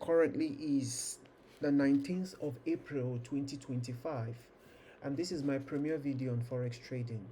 Currently is the 19th of April 2025, and this is my premiere video on Forex trading.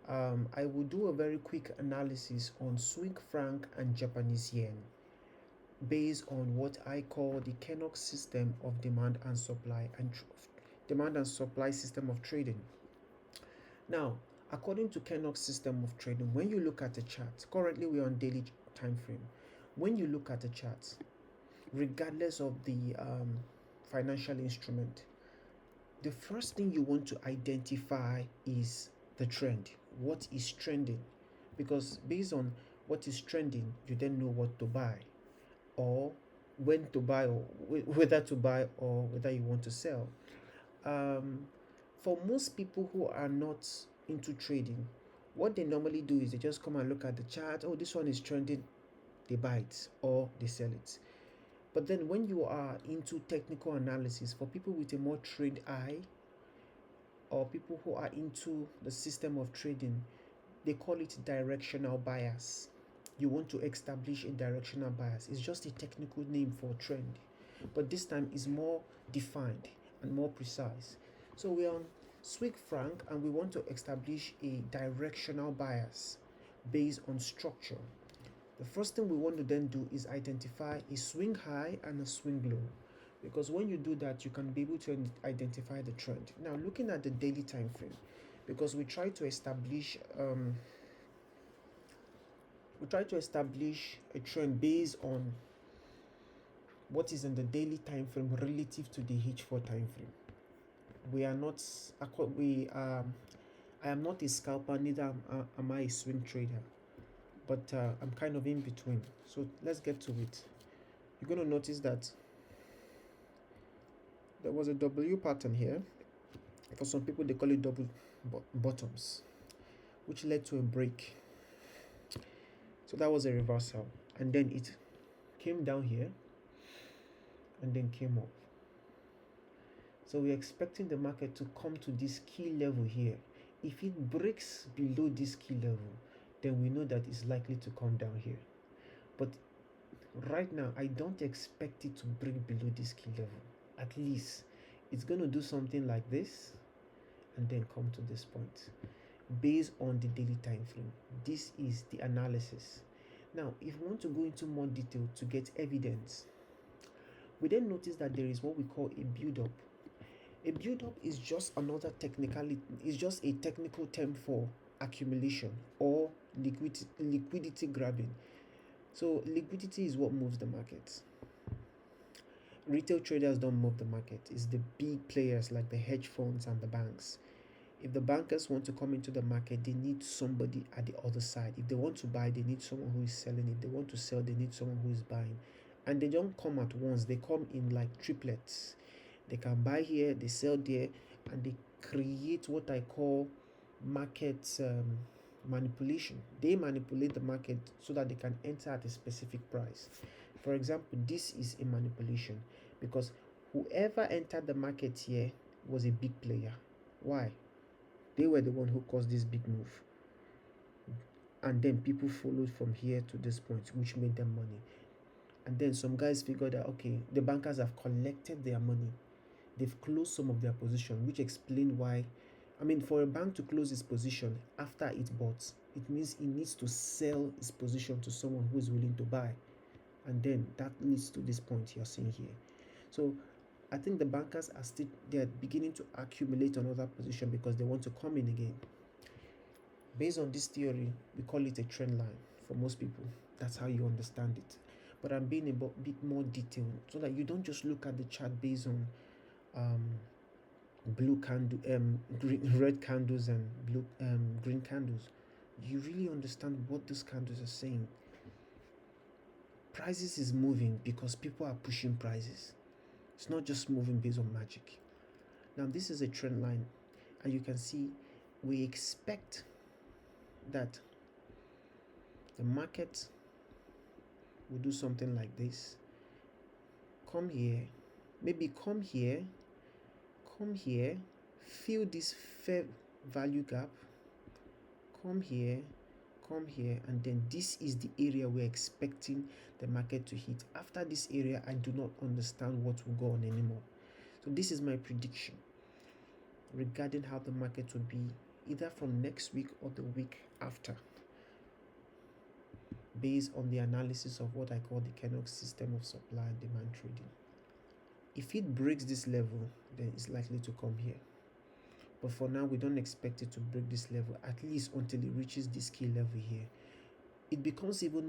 I will do a very quick analysis on Swiss franc and Japanese yen based on what I call the Kenok system of demand and supply system of trading. Now, according to Kenok's system of trading, when you look at the chart, currently we're on daily time frame. When you look at the chart, regardless of the financial instrument, the first thing you want to identify is the trend. What is trending? Because based on what is trending, you then know what to buy, or when to buy, or whether to buy or whether you want to sell. For most people who are not into trading, what they normally do is they just come and look at the chart. Oh, this one is trending, they buy it or they sell it. But then when you are into technical analysis, for people with a more trained eye or people who are into the system of trading, they call it directional bias. You want to establish a directional bias. It's just a technical name for trend, but this time is more defined and more precise. So we're on Swiss franc and we want to establish a directional bias based on structure. The first thing we want to then do is identify a swing high and a swing low, because when you do that, you can be able to identify the trend. Now, looking at the daily time frame, because we try to establish a trend based on what is in the daily time frame relative to the H4 time frame. I am not a scalper, neither am I a swing trader, but I'm kind of in between. So let's get to it. You're going to notice that there was a W pattern here. For some people, they call it double bottoms, which led to a break. So that was a reversal, and then it came down here and then came up. So we're expecting the market to come to this key level here. If it breaks below this key level, then we know that it's likely to come down here. But right now, I don't expect it to break below this key level. At least it's going to do something like this and then come to this point based on the daily time frame. This is the analysis. Now, if we want to go into more detail to get evidence, we then notice that there is what we call a build-up. A build-up is just a technical term for accumulation or liquidity grabbing. So liquidity is what moves the market. Retail traders don't move the market. It's the big players like the hedge funds and the banks. If the bankers want to come into the market, they need somebody at the other side. If they want to buy, they need someone who is selling. If they want to sell, they need someone who is buying. And they don't come at once. They come in like triplets. They can buy here, they sell there, and they create what I call market manipulation. They manipulate the market so that they can enter at a specific price. For example, this is a manipulation because whoever entered the market here was a big player. Why? They were the one who caused this big move. And then people followed from here to this point, which made them money. And then some guys figured out, okay, the bankers have collected their money. They've closed some of their position, which explain why. I mean, for a bank to close its position after it bought, it means it needs to sell its position to someone who is willing to buy. And then that leads to this point you're seeing here. So I think the bankers they're beginning to accumulate another position because they want to come in again. Based on this theory, we call it a trend line for most people. That's how you understand it. But I'm being a bit more detailed so that you don't just look at the chart based on red candles and green candles. You really understand what those candles are saying. Prices is moving because people are pushing prices. It's not just moving based on magic. Now this is a trend line, and you can see we expect that the market will do something like this. Come here, maybe come here, fill this fair value gap, come here, come here, and then this is the area we're expecting the market to hit. After this area, I do not understand what will go on anymore. So this is my prediction regarding how the market will be either from next week or the week after, based on the analysis of what I call the Kenok system of supply and demand trading. If it breaks this level, then it's likely to come here. But for now, we don't expect it to break this level, at least until it reaches this key level here. It becomes even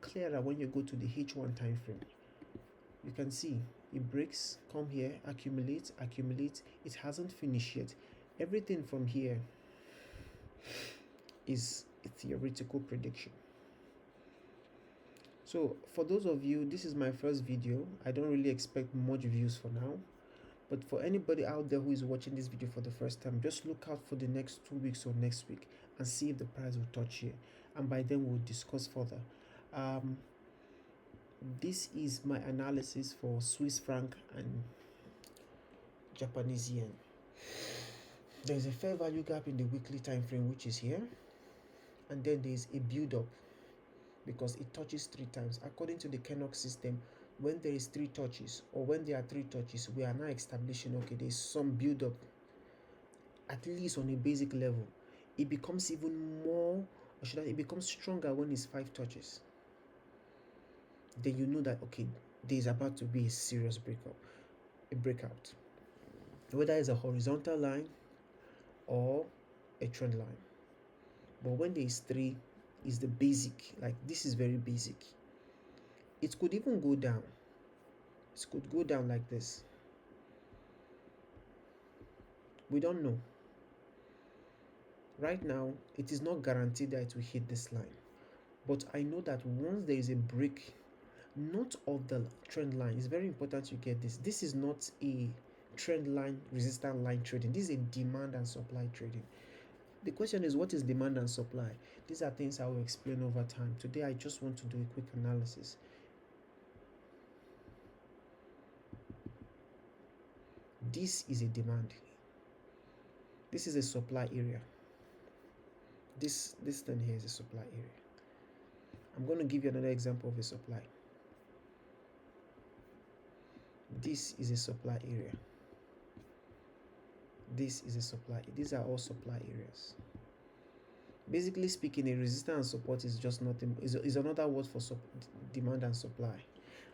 clearer when you go to the H1 time frame. You can see it breaks, come here, accumulate. It hasn't finished yet. Everything from here is a theoretical prediction. So for those of you, this is my first video. I don't really expect much views for now. But for anybody out there who is watching this video for the first time, just look out for the next 2 weeks or next week and see if the price will touch here. And by then we'll discuss further. This is my analysis for Swiss franc and Japanese yen. There is a fair value gap in the weekly time frame, which is here. And then there is a build up because it touches 3 times. According to the Kenok system, when there is 3 touches, or when there are 3 touches, we are now establishing, okay, there is some build up, at least on a basic level. It becomes even more, or should I say, it becomes stronger when it's 5 touches. Then you know that, okay, there is about to be a serious breakout. Whether it's a horizontal line or a trend line. But when there is 3, is the basic, like this is very basic. It could even go down. It could go down like this. We don't know. Right now, it is not guaranteed that it will hit this line. But I know that once there is a break, not of the trend line, it's very important you get this. This is not a trend line, resistance line trading. This is a demand and supply trading. The question is, what is demand and supply? These are things I will explain over time. Today, I just want to do a quick analysis. This is a demand. This is a supply area. This thing here is a supply area. I'm going to give you another example of a supply. This is a supply area. This is a supply. These are all supply areas. Basically speaking, a resistance and support is just nothing. Is another word for demand and supply.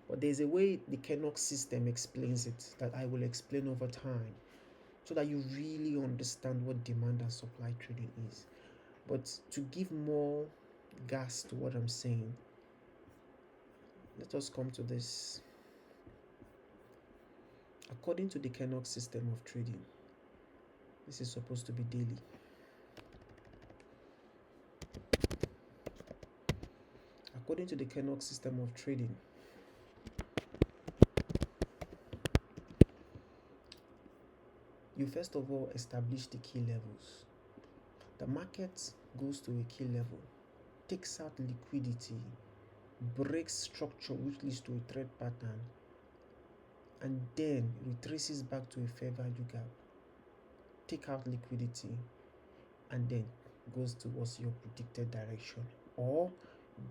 But there's a way the Kenok system explains it that I will explain over time, so that you really understand what demand and supply trading is. But to give more gas to what I'm saying, let us come to this. According to the Kenok system of trading, this is supposed to be daily. According to the Kenok system of trading, you first of all establish the key levels. The market goes to a key level, takes out liquidity, breaks structure, which leads to a trend pattern, and then retraces back to a fair value gap, take out liquidity, and then goes towards your predicted direction, or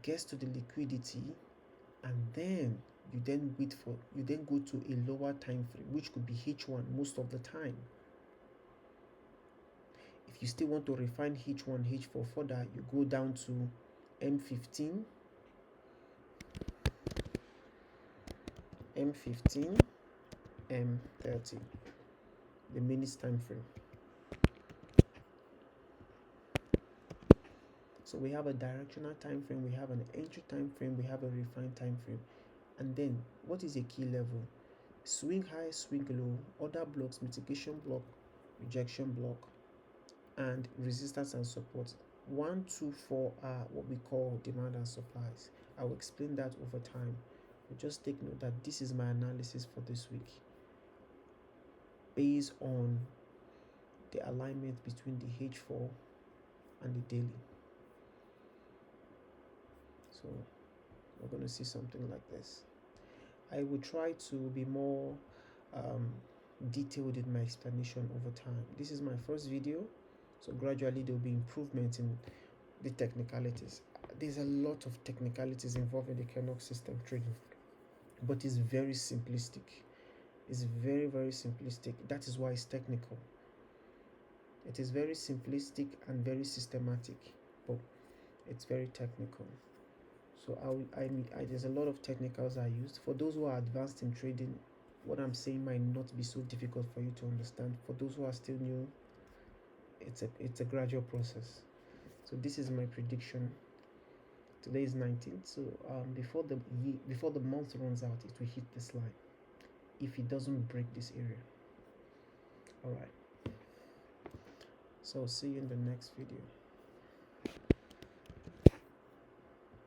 gets to the liquidity, and then you then go to a lower time frame, which could be H1 most of the time. If you still want to refine H1, H4 further, you go down to M15, M15, M30, the minutes time frame. So we have a directional time frame, we have an entry time frame, we have a refined time frame. And then what is a key level? Swing high, swing low, order blocks, mitigation block, rejection block, and resistance and support. 1, 2, 4 are what we call demand and supplies. I will explain that over time. But just take note that this is my analysis for this week, based on the alignment between the H4 and the daily. So we're going to see something like this. I will try to be more detailed in my explanation over time. This is my first video. So gradually there will be improvement in the technicalities. There's a lot of technicalities involved in the kernel system trading, but it's very simplistic. It's very, very simplistic. That is why it's technical. It is very simplistic and very systematic, but it's very technical. So there's a lot of technicals I used. For those who are advanced in trading, what I'm saying might not be so difficult for you to understand. For those who are still new, it's a gradual process. So this is my prediction. Today is 19th, so before the month runs out, it will hit this line if it doesn't break this area. All right. So see you in the next video.